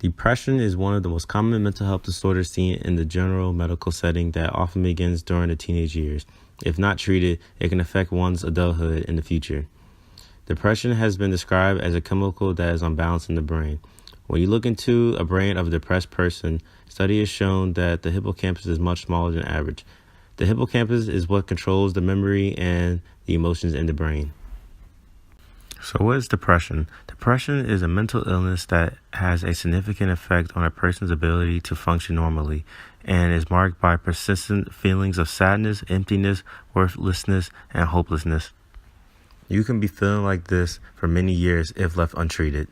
Depression is one of the most common mental health disorders seen in the general medical setting that often begins during the teenage years. If not treated, it can affect one's adulthood in the future. Depression has been described as a chemical that is unbalanced in the brain. When you look into a brain of a depressed person, study has shown that the hippocampus is much smaller than average. The hippocampus is what controls the memory and the emotions in the brain. So what is depression? Depression is a mental illness that has a significant effect on a person's ability to function normally and is marked by persistent feelings of sadness, emptiness, worthlessness, and hopelessness. You can be feeling like this for many years if left untreated.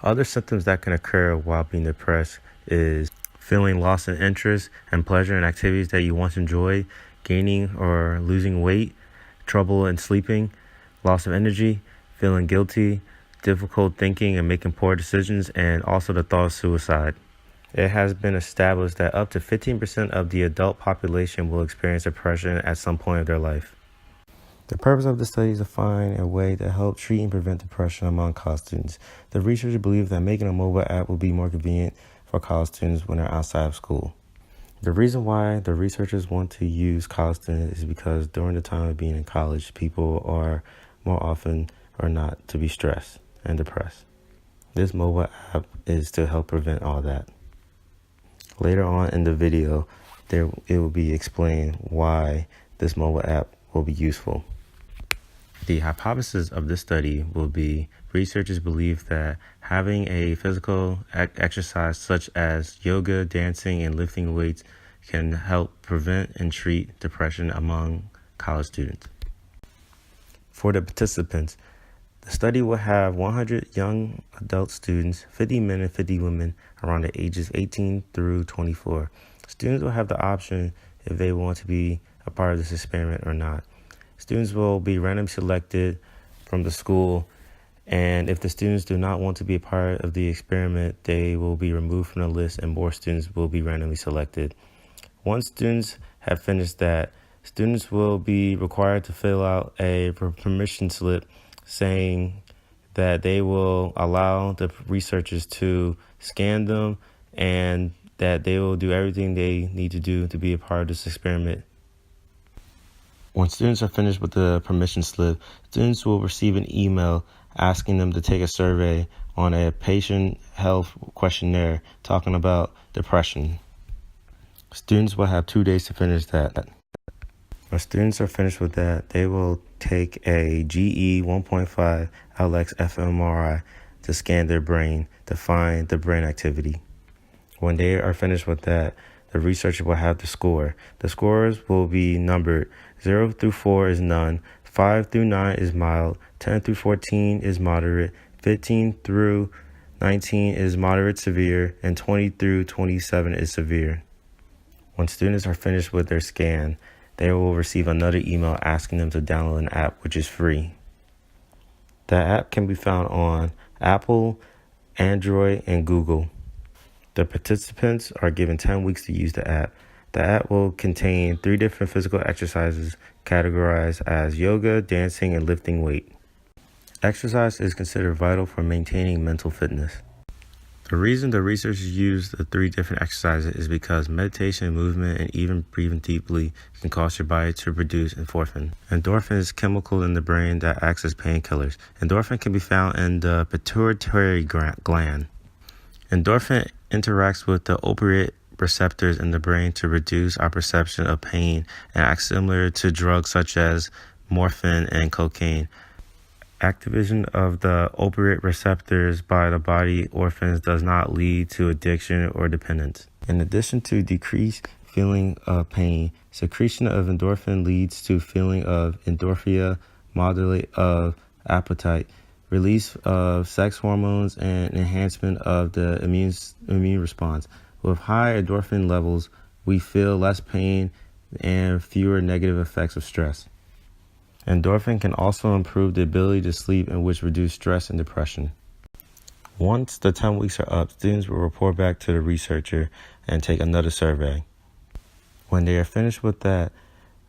Other symptoms that can occur while being depressed is feeling loss in interest and pleasure in activities that you once enjoyed, gaining or losing weight, trouble in sleeping, loss of energy, feeling guilty, difficult thinking and making poor decisions, and also the thought of suicide. It has been established that up to 15% of the adult population will experience depression at some point of their life. The purpose of the study is to find a way to help treat and prevent depression among college students. The researchers believe that making a mobile app will be more convenient for college students when they're outside of school. The reason why the researchers want to use college students is because during the time of being in college, people are more often or not to be stressed and depressed. This mobile app is to help prevent all that. Later on in the video, it will be explained why this mobile app will be useful. The hypothesis of this study will be researchers believe that having a physical exercise such as yoga, dancing, and lifting weights can help prevent and treat depression among college students. For the participants, the study will have 100 young adult students, 50 men and 50 women around the ages 18 through 24. Students will have the option if they want to be a part of this experiment or not. Students will be randomly selected from the school, and if the students do not want to be a part of the experiment, they will be removed from the list and more students will be randomly selected. Once students have finished that, students will be required to fill out a permission slip saying that they will allow the researchers to scan them and that they will do everything they need to do to be a part of this experiment. When students are finished with the permission slip, students will receive an email asking them to take a survey on a patient health questionnaire talking about depression. Students will have 2 days to finish that. When students are finished with that, they will take a GE 1.5 LX fMRI to scan their brain to find the brain activity. When they are finished with that, the researcher will have the score. The scores will be numbered. 0 through 4 is none, 5 through 9 is mild, 10 through 14 is moderate, 15 through 19 is moderate severe, and 20 through 27 is severe. When students are finished with their scan, they will receive another email asking them to download an app, which is free. The app can be found on Apple, Android, and Google. The participants are given 10 weeks to use the app. The app will contain 3 different physical exercises categorized as yoga, dancing, and lifting weight. Exercise is considered vital for maintaining mental fitness. The reason the researchers use the 3 different exercises is because meditation, movement, and even breathing deeply can cause your body to produce endorphin. Endorphin is a chemical in the brain that acts as painkillers. Endorphin can be found in the pituitary gland. Endorphin interacts with the opioid receptors in the brain to reduce our perception of pain and acts similar to drugs such as morphine and cocaine. Activation of the opioid receptors by the body orphans does not lead to addiction or dependence. In addition to decreased feeling of pain, secretion of endorphin leads to feeling of endorphia, modulate of appetite, release of sex hormones, and enhancement of the immune response. With high endorphin levels, we feel less pain and fewer negative effects of stress. Endorphin can also improve the ability to sleep, and which reduce stress and depression. Once the 10 weeks are up, students will report back to the researcher and take another survey. When they are finished with that,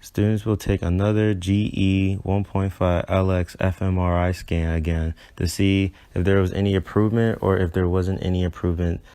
Students will take another GE 1.5 LX fMRI scan again to see if there was any improvement or if there wasn't any improvement